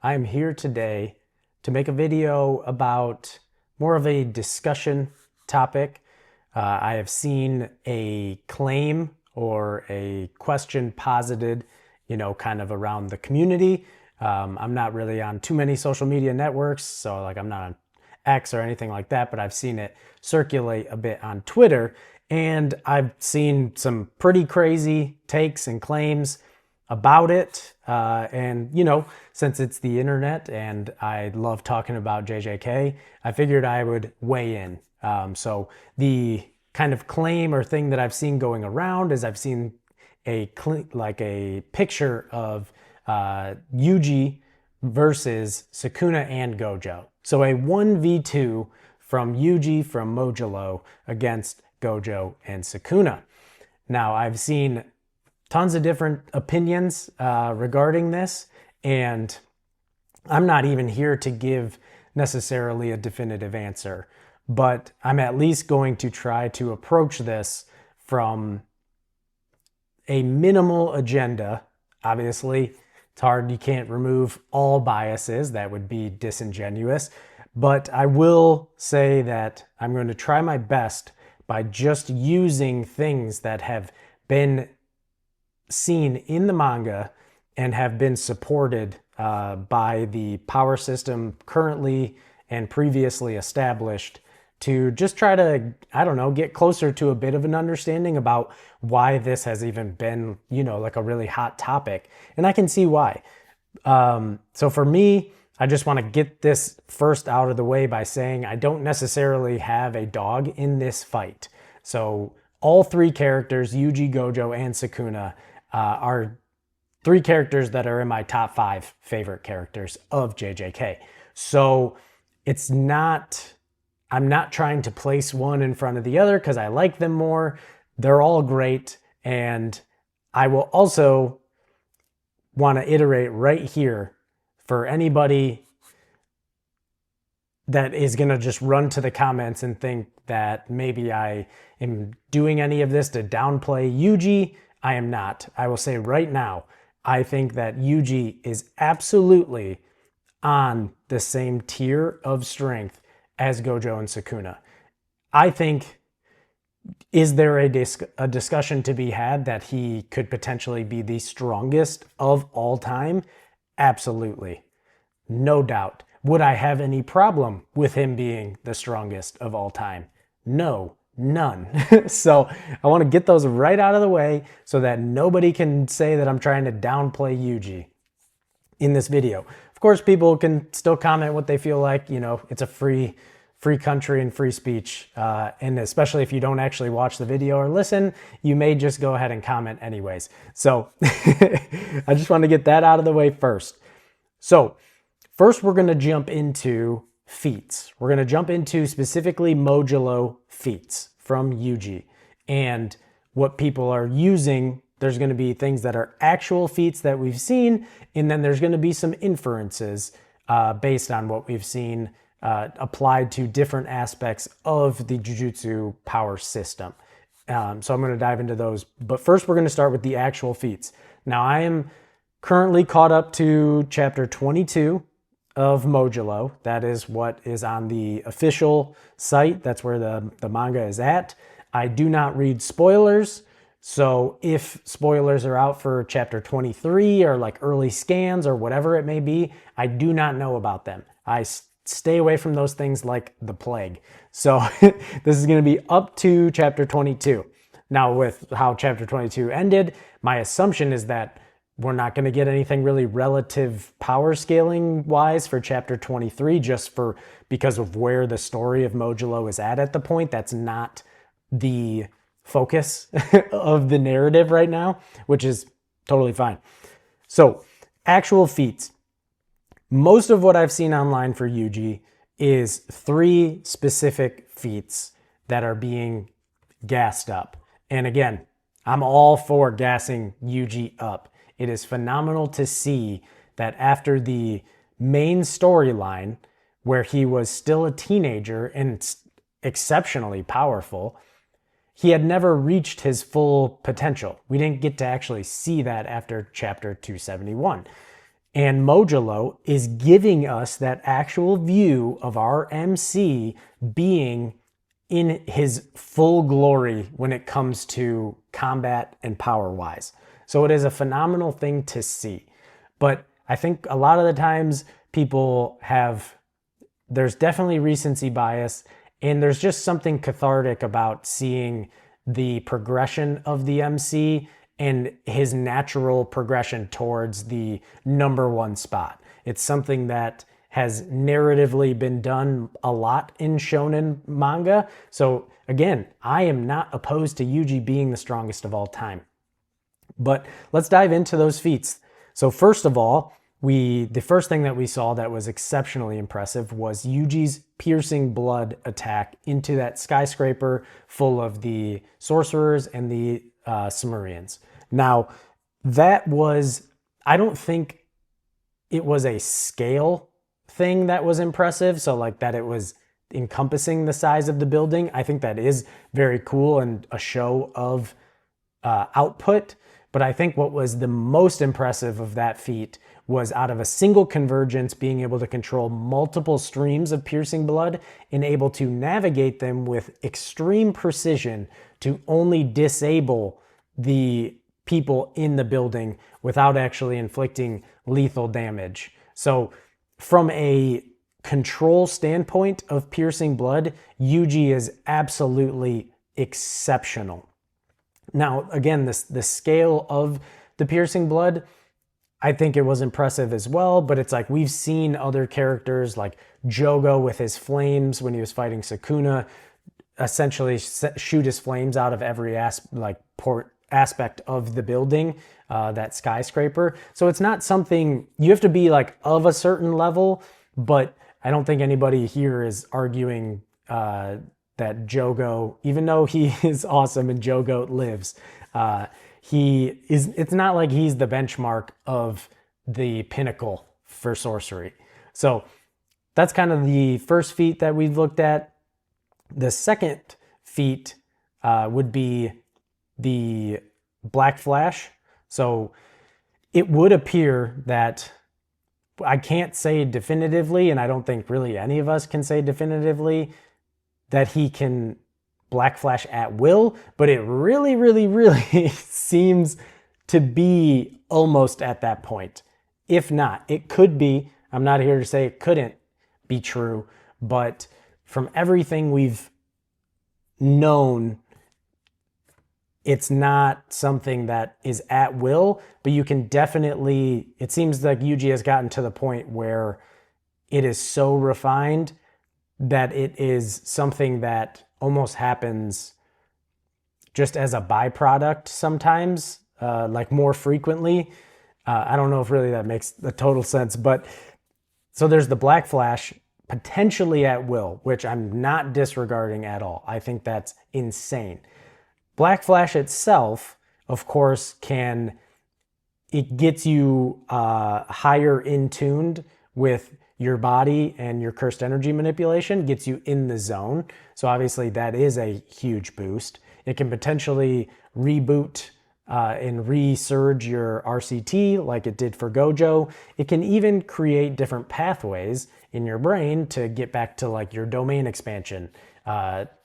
I'm here today to make a video about more of a discussion topic. I have seen a claim or a question posited, kind of around the community. I'm not really on too many social media networks, so like I'm not on X or anything like that, but I've seen it circulate a bit on Twitter, and I've seen some pretty crazy takes and claims about it. And since it's the internet and I love talking about JJK, I figured I would weigh in. So the kind of claim or thing that I've seen going around is I've seen a picture of Yuji versus Sukuna and Gojo. So a 1v2 from Yuji from Mojalo against Gojo and Sukuna. Now, I've seen tons of different opinions regarding this, and I'm not even here to give necessarily a definitive answer, but I'm at least going to try to approach this from a minimal agenda. Obviously, it's hard, you can't remove all biases, that would be disingenuous, but I will say that I'm going to try my best by just using things that have been seen in the manga and have been supported by the power system currently and previously established, to just try to, get closer to a bit of an understanding about why this has even been, like a really hot topic. And I can see why. So for me, I just want to get this first out of the way by saying I don't necessarily have a dog in this fight. So all three characters, Yuji, Gojo, and Sukuna, are three characters that are in my top 5 favorite characters of JJK. So I'm not trying to place one in front of the other because I like them more. They're all great. And I will also want to iterate right here for anybody that is going to just run to the comments and think that maybe I am doing any of this to downplay Yuji. I am not. I will say right now, I think that Yuji is absolutely on the same tier of strength as Gojo and Sukuna. I think, is there a discussion to be had that he could potentially be the strongest of all time? Absolutely. No doubt. Would I have any problem with him being the strongest of all time? No, none. So I want to get those right out of the way so that nobody can say that I'm trying to downplay Yuji in this video. Of course, people can still comment what they feel like. It's a free country and free speech. And especially if you don't actually watch the video or listen, you may just go ahead and comment anyways. So I just want to get that out of the way first. So first, we're going to jump into feats. We're going to jump into specifically Mojalo feats from Yuji and what people are using. There's going to be things that are actual feats that we've seen, and then there's going to be some inferences based on what we've seen applied to different aspects of the Jujutsu power system. So I'm going to dive into those. But first, we're going to start with the actual feats. Now, I am currently caught up to chapter 22 of Mojalo. That is what is on the official site. That's where the manga is at. I do not read spoilers. So if spoilers are out for chapter 23 or like early scans or whatever it may be, I do not know about them. I stay away from those things like the plague. So this is going to be up to chapter 22. Now, with how chapter 22 ended, my assumption is that we're not going to get anything really relative power scaling wise for chapter 23, because of where the story of Mojalo is at the point. That's not the focus of the narrative right now, which is totally fine. So actual feats. Most of what I've seen online for Yuji is 3 specific feats that are being gassed up. And again, I'm all for gassing Yuji up. It is phenomenal to see that after the main storyline, where he was still a teenager and exceptionally powerful, he had never reached his full potential. We didn't get to actually see that after chapter 271. And Modulo is giving us that actual view of our MC being in his full glory when it comes to combat and power wise. So it is a phenomenal thing to see. But I think a lot of the times people there's definitely recency bias, and there's just something cathartic about seeing the progression of the MC and his natural progression towards the number one spot. It's something that has narratively been done a lot in shonen manga. So again, I am not opposed to Yuji being the strongest of all time. But let's dive into those feats. So first of all, the first thing that we saw that was exceptionally impressive was Yuji's piercing blood attack into that skyscraper full of the sorcerers and the Sumerians. Now, I don't think it was a scale thing that was impressive. So like that it was encompassing the size of the building. I think that is very cool and a show of output. But I think what was the most impressive of that feat was out of a single convergence, being able to control multiple streams of piercing blood and able to navigate them with extreme precision to only disable the people in the building without actually inflicting lethal damage. So from a control standpoint of piercing blood, Yuji is absolutely exceptional. Now, again, the scale of the piercing blood, I think it was impressive as well, but it's like we've seen other characters like Jogo with his flames when he was fighting Sukuna essentially shoot his flames out of every aspect of the building, that skyscraper. So it's not something you have to be like of a certain level, but I don't think anybody here is arguing that Jogo, even though he is awesome and Jogo lives, it's not like he's the benchmark of the pinnacle for sorcery. So that's kind of the first feat that we've looked at. The second feat would be the Black Flash. So it would appear that, I can't say definitively, and I don't think really any of us can say definitively, that he can Black Flash at will, but it really, really, really seems to be almost at that point. If not, it could be. I'm not here to say it couldn't be true, but from everything we've known, it's not something that is at will, but you can definitely, it seems like Yuji has gotten to the point where it is so refined that it is something that almost happens just as a byproduct sometimes, like more frequently. I don't know if really that makes a total sense, but so there's the Black Flash potentially at will, which I'm not disregarding at all. I think that's insane. Black Flash itself, of course, it gets you higher in tuned with your body, and your cursed energy manipulation gets you in the zone. So obviously that is a huge boost. It can potentially reboot and resurge your RCT like it did for Gojo. It can even create different pathways in your brain to get back to like your domain expansion.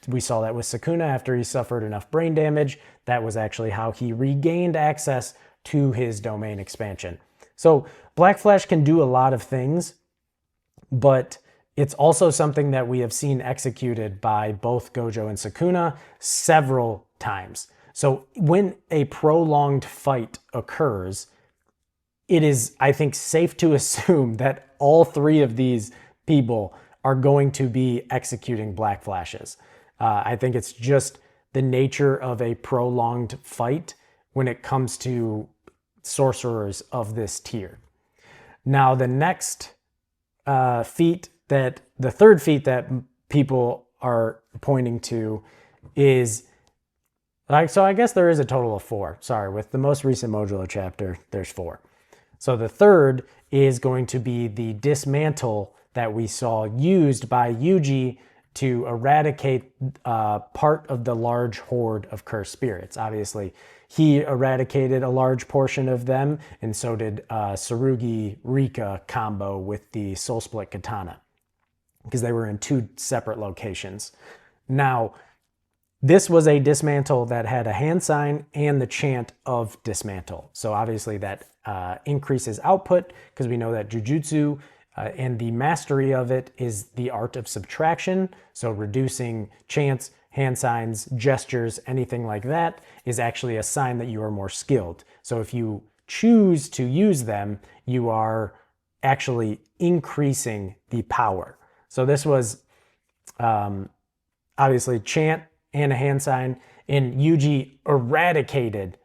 We saw that with Sukuna after he suffered enough brain damage. That was actually how he regained access to his domain expansion. So Black Flash can do a lot of things, but it's also something that we have seen executed by both Gojo and Sukuna several times. So when a prolonged fight occurs, it is, I think, safe to assume that all three of these people are going to be executing Black Flashes. I think it's just the nature of a prolonged fight when it comes to sorcerers of this tier. Now, the third feat that people are pointing to is, so I guess there is a total of 4. Sorry, with the most recent Modulo chapter, there's 4. So the third is going to be the dismantle that we saw used by Yuji to eradicate part of the large horde of cursed spirits. Obviously, he eradicated a large portion of them, and so did Tsurugi Rika combo with the Soul Split Katana, because they were in 2 separate locations. Now, this was a dismantle that had a hand sign and the chant of dismantle. So obviously that increases output, because we know that jujutsu and the mastery of it is the art of subtraction. So reducing chants, hand signs, gestures, anything like that is actually a sign that you are more skilled. So if you choose to use them, you are actually increasing the power. So this was obviously chant and a hand sign, and Yuji eradicated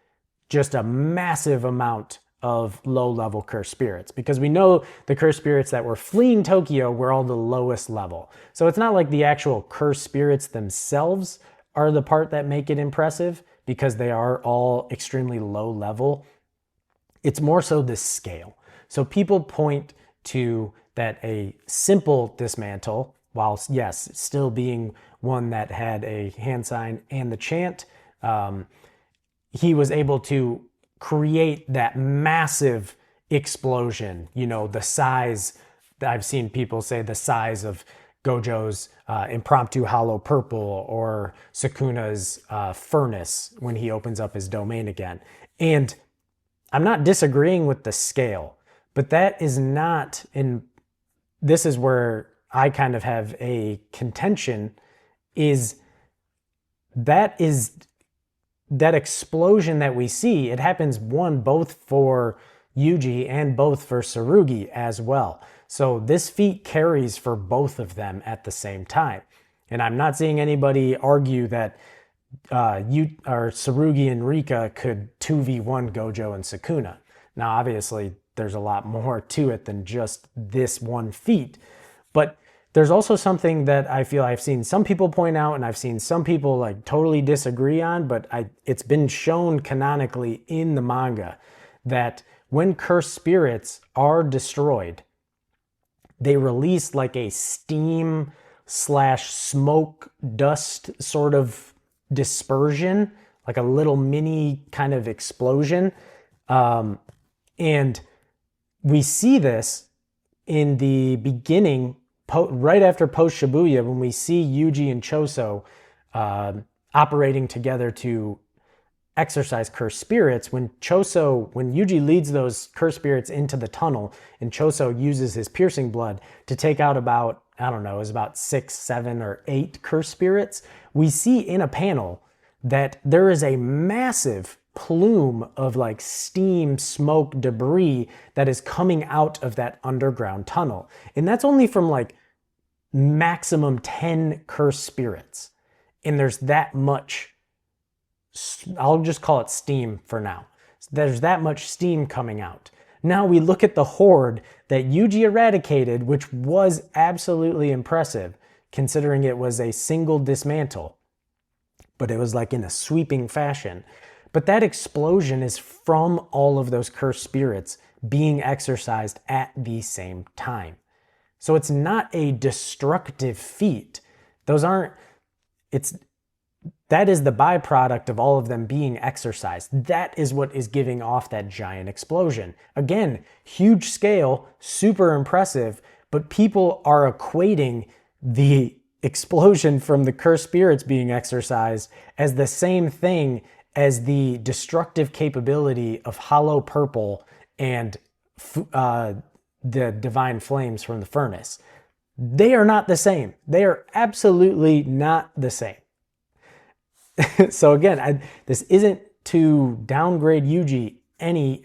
just a massive amount of low-level cursed spirits, because we know the cursed spirits that were fleeing Tokyo were all the lowest level. So it's not like the actual cursed spirits themselves are the part that make it impressive, because they are all extremely low level. It's more so the scale. So people point to that a simple dismantle, while yes, still being one that had a hand sign and the chant, he was able to create that massive explosion. You know, the size, I've seen people say the size of Gojo's impromptu hollow purple, or Sukuna's furnace when he opens up his domain again. And I'm not disagreeing with the scale, but that is not in, this is where I kind of have a contention, is that explosion that we see, it happens both for Yuji and both for Tsurugi as well. So this feat carries for both of them at the same time. And I'm not seeing anybody argue that Tsurugi and Rika could 2v1 Gojo and Sukuna. Now obviously there's a lot more to it than just this one feat, but there's also something that I feel I've seen some people point out, and I've seen some people like totally disagree on, but it's been shown canonically in the manga that when cursed spirits are destroyed, they release like a steam / smoke dust sort of dispersion, like a little mini kind of explosion. And we see this in the beginning, right after post Shibuya, when we see Yuji and Choso operating together to exorcise cursed spirits. When Yuji leads those cursed spirits into the tunnel, and Choso uses his piercing blood to take out about, I don't know, it was about 6, 7, or 8 cursed spirits, we see in a panel that there is a massive plume of like steam, smoke, debris that is coming out of that underground tunnel. And that's only from like maximum 10 cursed spirits. And there's that much, I'll just call it steam for now. There's that much steam coming out. Now we look at the horde that Yuji eradicated, which was absolutely impressive, considering it was a single dismantle, but it was like in a sweeping fashion. But that explosion is from all of those cursed spirits being exorcised at the same time. So it's not a destructive feat. That is the byproduct of all of them being exorcised. That is what is giving off that giant explosion. Again, huge scale, super impressive, but people are equating the explosion from the cursed spirits being exorcised as the same thing as the destructive capability of hollow purple and the divine flames from the furnace. They are not the same. They are absolutely not the same. So again, this isn't to downgrade Yuji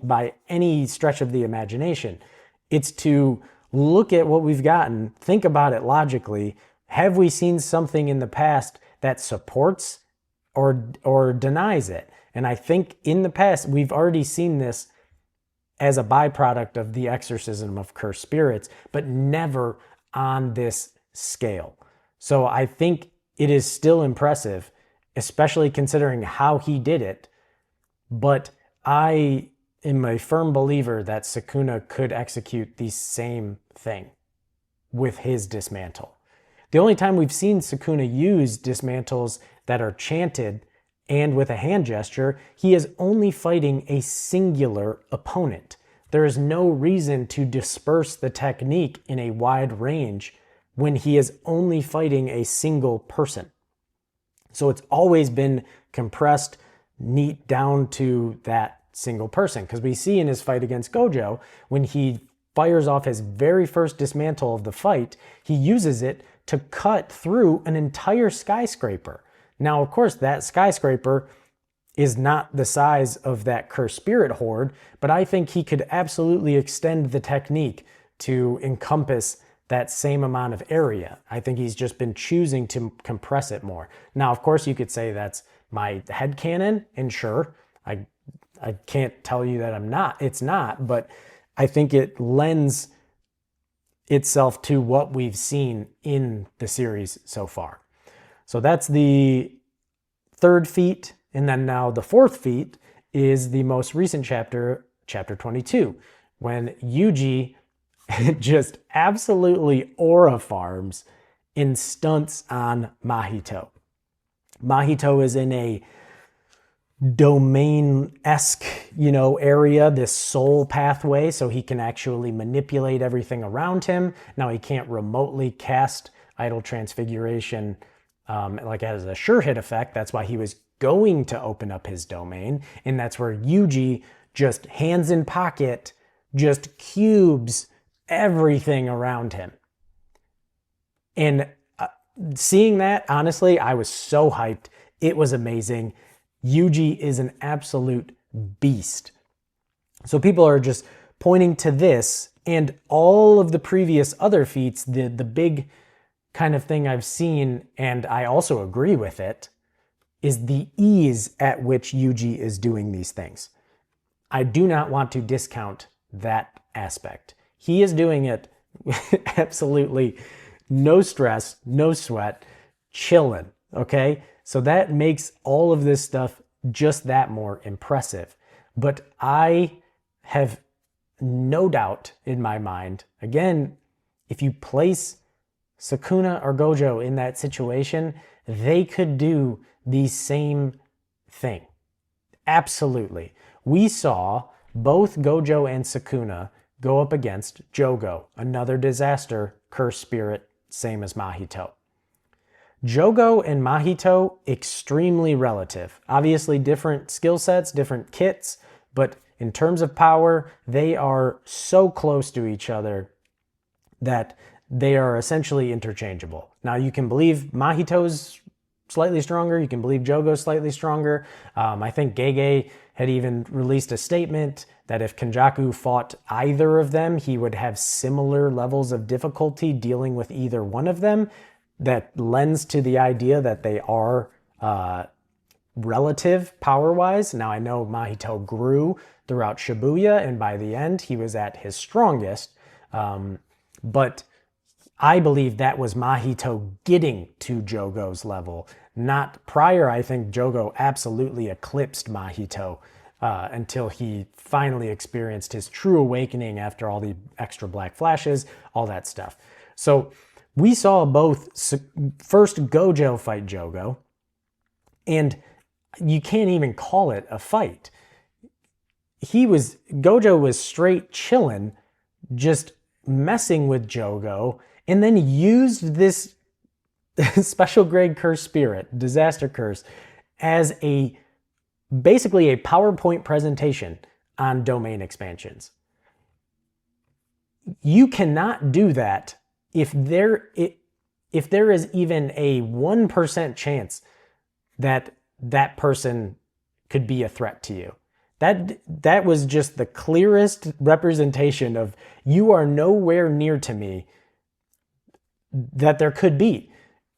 by any stretch of the imagination. It's to look at what we've gotten, think about it logically. Have we seen something in the past that supports or denies it? And I think in the past, we've already seen this as a byproduct of the exorcism of cursed spirits, but never on this scale. So I think it is still impressive, especially considering how he did it. But I am a firm believer that Sukuna could execute the same thing with his dismantle. The only time we've seen Sukuna use dismantles that are chanted and with a hand gesture, he is only fighting a singular opponent. There is no reason to disperse the technique in a wide range when he is only fighting a single person. So it's always been compressed, neat down to that single person. Because we see in his fight against Gojo, when he fires off his very first dismantle of the fight, he uses it to cut through an entire skyscraper. Now, of course, that skyscraper is not the size of that cursed spirit horde, but I think he could absolutely extend the technique to encompass that same amount of area. I think he's just been choosing to compress it more. Now, of course, you could say that's my headcanon, and sure, I can't tell you that it's not, but I think it lends itself to what we've seen in the series so far. So that's the third feat. And then now the fourth feat is the most recent chapter, chapter 22, when Yuji just absolutely aura farms in stunts on Mahito. Mahito is in a domain-esque, area, this soul pathway, so he can actually manipulate everything around him. Now he can't remotely cast Idol Transfiguration like as a sure hit effect. That's why he was going to open up his domain, and that's where Yuji just hands in pocket, just cubes everything around him. And seeing that, honestly, I was so hyped. It was amazing. Yuji is an absolute beast. So people are just pointing to this and all of the previous other feats, the big kind of thing I've seen, and I also agree with it, is the ease at which Yuji is doing these things. I do not want to discount that aspect. He is doing it absolutely no stress, no sweat, chilling, okay? So that makes all of this stuff just that more impressive. But I have no doubt in my mind, again, if you place Sukuna or Gojo in that situation, they could do the same thing. Absolutely. We saw both Gojo and Sukuna go up against Jogo, another disaster, cursed spirit, same as Mahito. Jogo and Mahito, extremely relative. Obviously different skill sets, different kits, but in terms of power, they are so close to each other that they are essentially interchangeable. Now you can believe Mahito's slightly stronger, you can believe Jogo's slightly stronger. I think Gege had even released a statement that if Kenjaku fought either of them, he would have similar levels of difficulty dealing with either one of them. That lends to the idea that they are relative power-wise. Now I know Mahito grew throughout Shibuya, and by the end he was at his strongest, but I believe that was Mahito getting to Jogo's level, not prior. I think Jogo absolutely eclipsed Mahito until he finally experienced his true awakening after all the extra black flashes, all that stuff. So we saw both first Gojo fight Jogo, and you can't even call it a fight. Gojo was straight chilling, just messing with Jogo, and then used this special grade curse spirit, disaster curse, as basically a PowerPoint presentation on domain expansions. You cannot do that if there is even a 1% chance that that person could be a threat to you. That was just the clearest representation of you are nowhere near to me that there could be.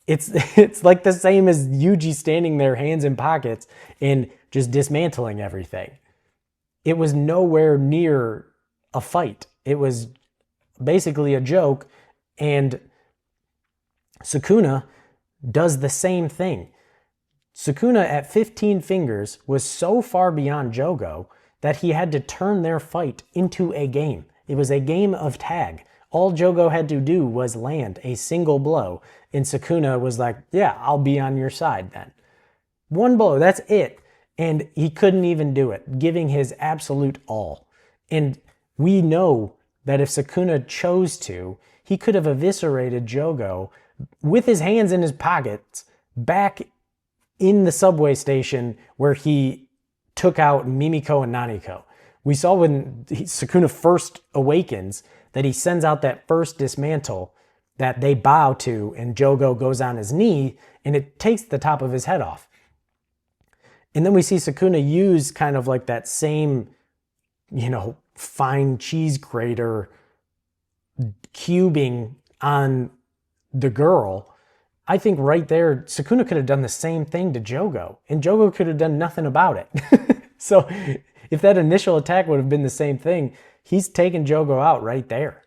It's like the same as Yuji standing there, hands in pockets, and just dismantling everything. It was nowhere near a fight. It was basically a joke, and Sukuna does the same thing. Sukuna at 15 fingers was so far beyond Jogo that he had to turn their fight into a game. It was a game of tag. All Jogo had to do was land a single blow, and Sukuna was like, yeah, I'll be on your side then. One blow, that's it. And he couldn't even do it, giving his absolute all. And we know that if Sukuna chose to, he could have eviscerated Jogo with his hands in his pockets back in the subway station where he took out Mimiko and Naniko. We saw when Sukuna first awakens that he sends out that first dismantle that they bow to, and Jogo goes on his knee and it takes the top of his head off. And then we see Sukuna use kind of like that same, fine cheese grater cubing on the girl. I think right there, Sukuna could have done the same thing to Jogo, and Jogo could have done nothing about it. So if that initial attack would have been the same thing, he's taken Jogo out right there.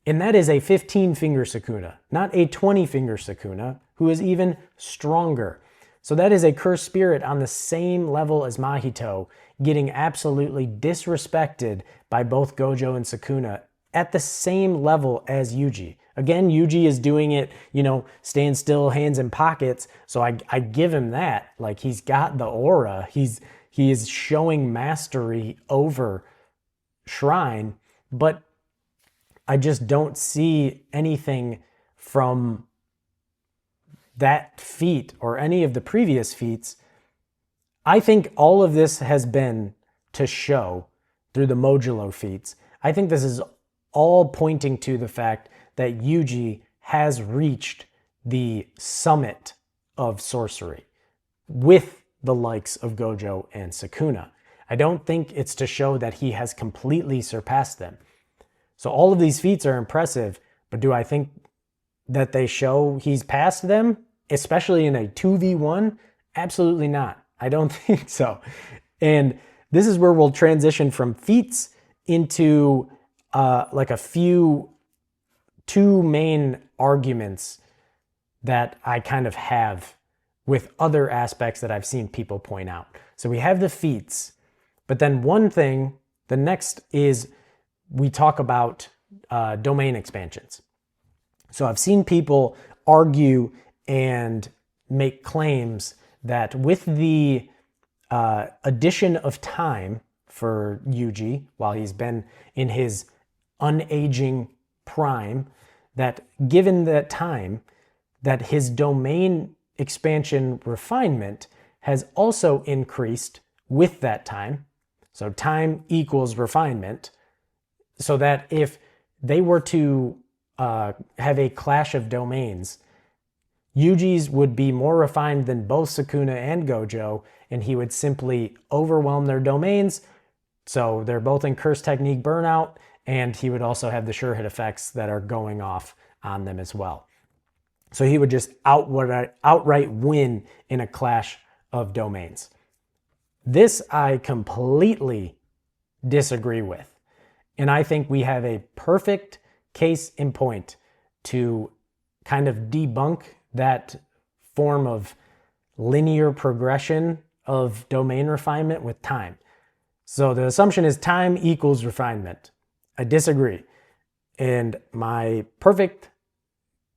And that is a 15-finger Sukuna, not a 20-finger Sukuna, who is even stronger. So that is a cursed spirit on the same level as Mahito, getting absolutely disrespected by both Gojo and Sukuna at the same level as Yuji. Again, Yuji is doing it, staying still, hands in pockets. So I give him that. Like, he's got the aura. He is showing mastery over Shrine, but I just don't see anything from that feat or any of the previous feats. I think all of this has been to show through the modulo feats. I think this is all pointing to the fact that Yuji has reached the summit of sorcery with the likes of Gojo and Sukuna. I don't think it's to show that he has completely surpassed them. So all of these feats are impressive, but do I think that they show he's passed them, especially in a 2v1? Absolutely not. I don't think so. And this is where we'll transition from feats into two main arguments that I kind of have with other aspects that I've seen people point out. So we have the feats, but then the next is we talk about domain expansions. So I've seen people argue and make claims that with the addition of time for Yuji, while he's been in his unaging prime, that given that time, that his domain expansion refinement has also increased with that time. So time equals refinement. So that if they were to have a clash of domains, Yuji's would be more refined than both Sukuna and Gojo, and he would simply overwhelm their domains. So they're both in Curse Technique Burnout, and he would also have the sure hit effects that are going off on them as well. So he would just outright win in a clash of domains. This I completely disagree with. And I think we have a perfect case in point to kind of debunk that form of linear progression of domain refinement with time. So the assumption is time equals refinement. I disagree. And my perfect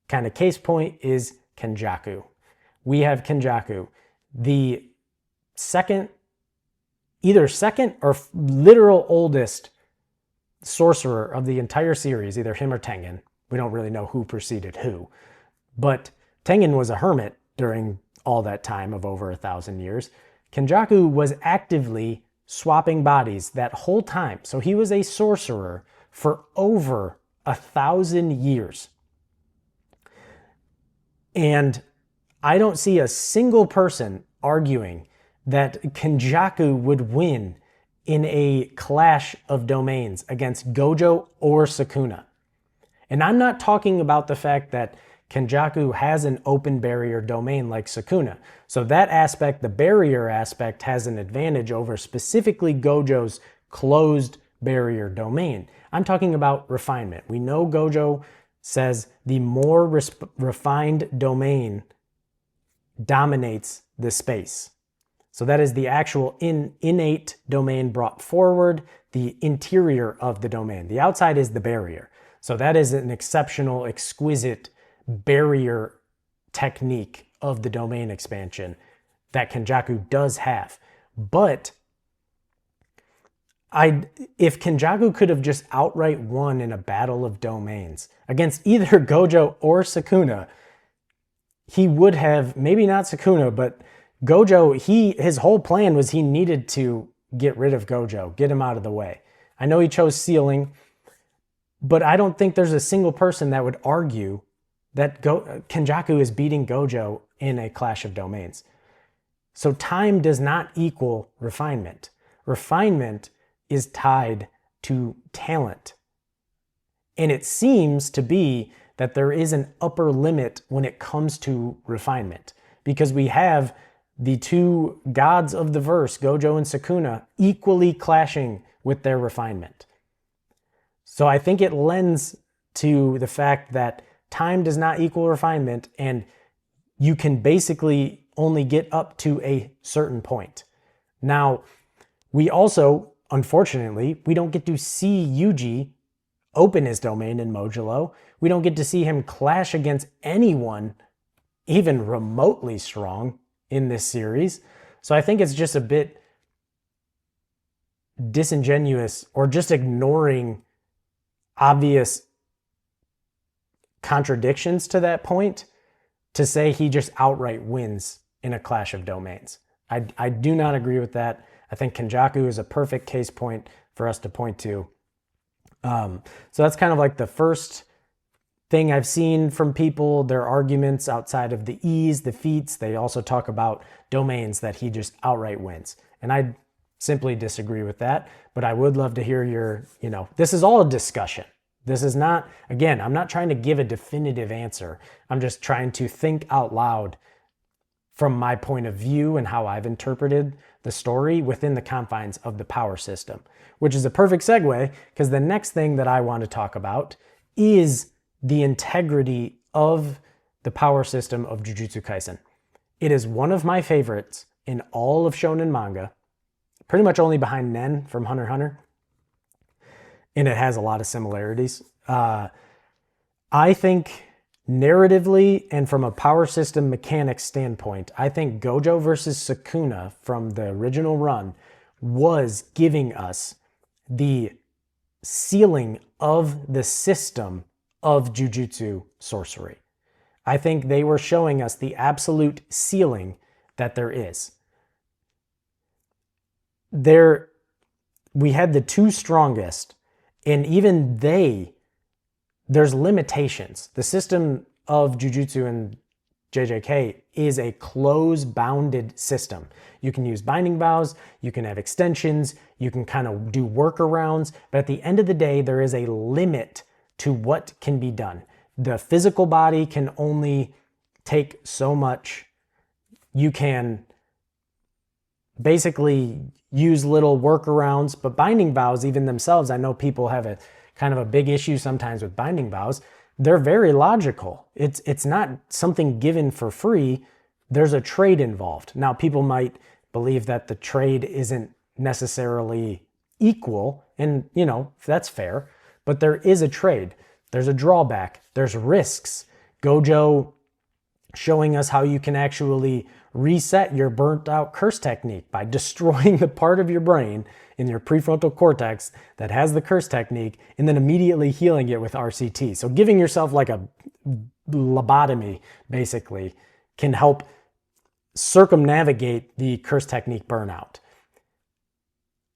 kind of case point is Kenjaku. We have Kenjaku, the either second or literal oldest sorcerer of the entire series, either him or Tengen. We don't really know who preceded who. But Tengen was a hermit during all that time of over 1,000 years. Kenjaku was actively swapping bodies that whole time. So he was a sorcerer for over 1,000 years. And I don't see a single person arguing that Kenjaku would win in a clash of domains against Gojo or Sukuna. And I'm not talking about the fact that Kenjaku has an open barrier domain like Sukuna. So that aspect, the barrier aspect, has an advantage over specifically Gojo's closed barrier domain. I'm talking about refinement. We know Gojo says the more refined domain dominates the space. So that is the actual innate domain brought forward, the interior of the domain. The outside is the barrier. So that is an exceptional, exquisite barrier technique of the domain expansion. that Kenjaku does have. But if Kenjaku could have just outright won in a battle of domains against either Gojo or Sukuna, he would have, maybe not Sukuna, but Gojo, his whole plan was he needed to get rid of Gojo, get him out of the way. I know he chose sealing, but I don't think there's a single person that would argue that Kenjaku is beating Gojo in a clash of domains. So time does not equal refinement. Refinement is tied to talent. And it seems to be that there is an upper limit when it comes to refinement, because we have the two gods of the verse, Gojo and Sukuna, equally clashing with their refinement. So I think it lends to the fact that time does not equal refinement, and you can basically only get up to a certain point. Now, we also, unfortunately, we don't get to see Yuji open his domain in Modulo. We don't get to see him clash against anyone even remotely strong in this series. So I think it's just a bit disingenuous, or just ignoring obvious contradictions to that point, to say he just outright wins in a clash of domains. I do not agree with that. I think Kenjaku is a perfect case point for us to point to. So that's kind of like the first thing I've seen from people, their arguments outside of the E's, the feats. They also talk about domains that he just outright wins. And I simply disagree with that, but I would love to hear your, this is all a discussion. This is not, again, I'm not trying to give a definitive answer. I'm just trying to think out loud from my point of view and how I've interpreted the story within the confines of the power system, which is a perfect segue, because the next thing that I want to talk about is the integrity of the power system of Jujutsu Kaisen. It is one of my favorites in all of shonen manga, pretty much only behind Nen from Hunter x Hunter. And it has a lot of similarities. I think narratively and from a power system mechanics standpoint, I think Gojo versus Sukuna from the original run was giving us the ceiling of the system of Jujutsu sorcery. I think they were showing us the absolute ceiling that there is. We had the two strongest, and even there's limitations. The system of Jujutsu and JJK is a close-bounded system. You can use binding vows, you can have extensions, you can kind of do workarounds, but at the end of the day, there is a limit to what can be done. The physical body can only take so much. You can basically use little workarounds, but binding vows even themselves, I know people have a kind of a big issue sometimes with binding vows. They're very logical. It's not something given for free. There's a trade involved. Now, people might believe that the trade isn't necessarily equal, and that's fair, but there is a trade. There's a drawback. There's risks. Gojo showing us how you can actually reset your burnt out curse technique by destroying the part of your brain in your prefrontal cortex that has the curse technique, and then immediately healing it with RCT. So giving yourself like a lobotomy, basically, can help circumnavigate the curse technique burnout.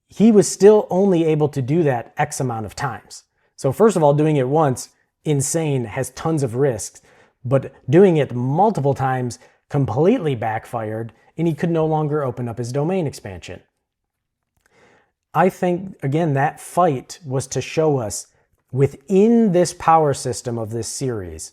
He was still only able to do that X amount of times. So first of all, doing it once, insane, has tons of risks, but doing it multiple times completely backfired, and he could no longer open up his domain expansion. I think, again, that fight was to show us within this power system of this series,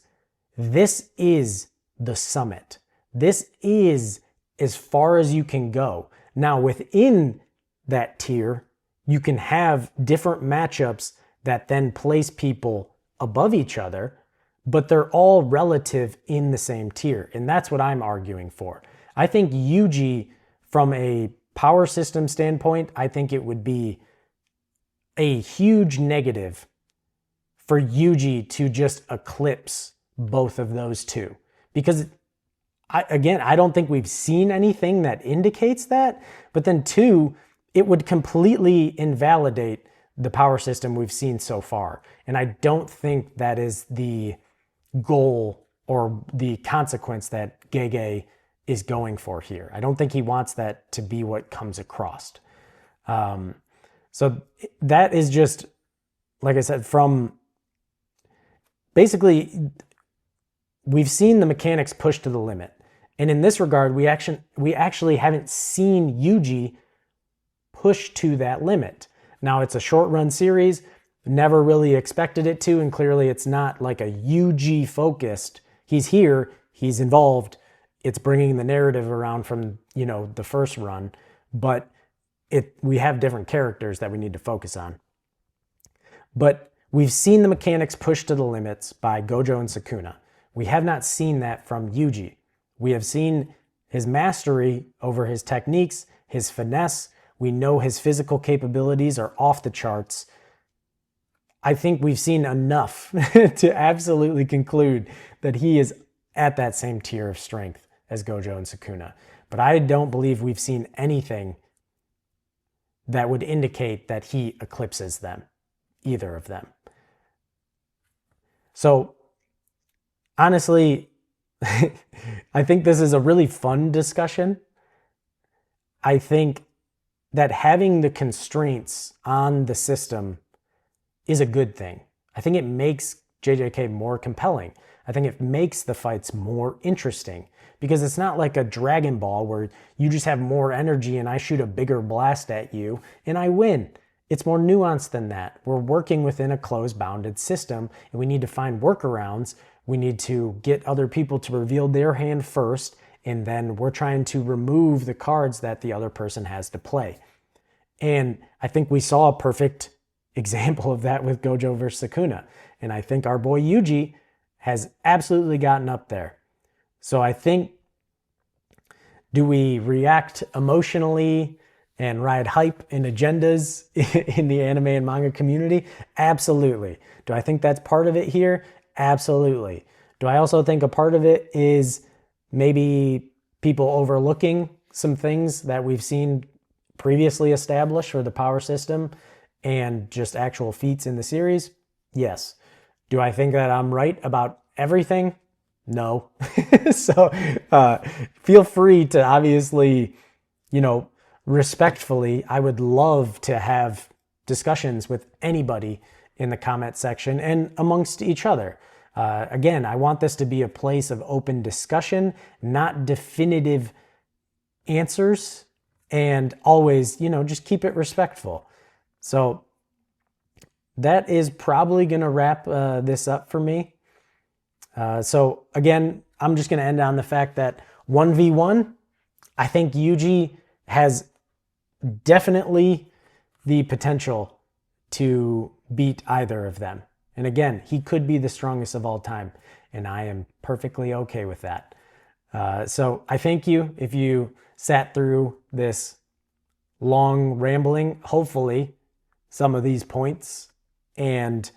this is the summit. This is as far as you can go. Now, within that tier, you can have different matchups that then place people above each other, but they're all relative in the same tier. And that's what I'm arguing for. I think Yuji, from a power system standpoint, I think it would be a huge negative for Yuji to just eclipse both of those two. Because I don't think we've seen anything that indicates that. But then two, it would completely invalidate the power system we've seen so far. And I don't think that is the goal or the consequence that Gege is going for here. I don't think he wants that to be what comes across. So that is just, like I said, from basically, we've seen the mechanics pushed to the limit. And in this regard, we actually haven't seen Yuji push to that limit. Now, it's a short run series, never really expected it to, and clearly it's not like a Yuji focused. He's here, he's involved, it's bringing the narrative around from, the first run, but we have different characters that we need to focus on. But we've seen the mechanics pushed to the limits by Gojo and Sukuna. We have not seen that from Yuji. We have seen his mastery over his techniques, his finesse. We know his physical capabilities are off the charts. I think we've seen enough to absolutely conclude that he is at that same tier of strength as Gojo and Sukuna. But I don't believe we've seen anything that would indicate that he eclipses them, either of them. So, honestly, I think this is a really fun discussion. I think that having the constraints on the system is a good thing. I think it makes JJK more compelling. I think it makes the fights more interesting because it's not like a Dragon Ball where you just have more energy and I shoot a bigger blast at you and I win. It's more nuanced than that. We're working within a closed bounded system and we need to find workarounds. We need to get other people to reveal their hand first, and then we're trying to remove the cards that the other person has to play. And I think we saw a perfect example of that with Gojo versus Sukuna. And I think our boy Yuji has absolutely gotten up there. So I think, do we react emotionally and ride hype and agendas in the anime and manga community? Absolutely. Do I think that's part of it here? Absolutely. Do I also think a part of it is maybe people overlooking some things that we've seen previously established for the power system and just actual feats in the series? Yes. Do I think that I'm right about everything? No. So feel free to obviously, respectfully, I would love to have discussions with anybody in the comment section and amongst each other. Again, I want this to be a place of open discussion, not definitive answers, and always, just keep it respectful. So that is probably going to wrap this up for me. So again, I'm just going to end on the fact that 1v1, I think Yuji has definitely the potential to beat either of them. And again, he could be the strongest of all time, and I am perfectly okay with that. So I thank you if you sat through this long rambling. Hopefully some of these points and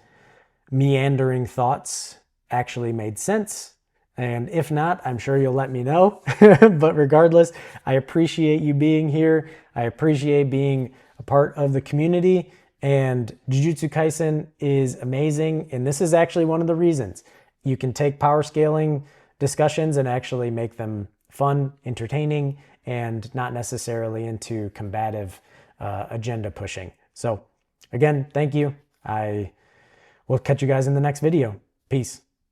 meandering thoughts actually made sense. And if not, I'm sure you'll let me know. But regardless, I appreciate you being here. I appreciate being a part of the community. And Jujutsu Kaisen is amazing. And this is actually one of the reasons. You can take power scaling discussions and actually make them fun, entertaining, and not necessarily into combative agenda pushing. So again, thank you. I will catch you guys in the next video. Peace.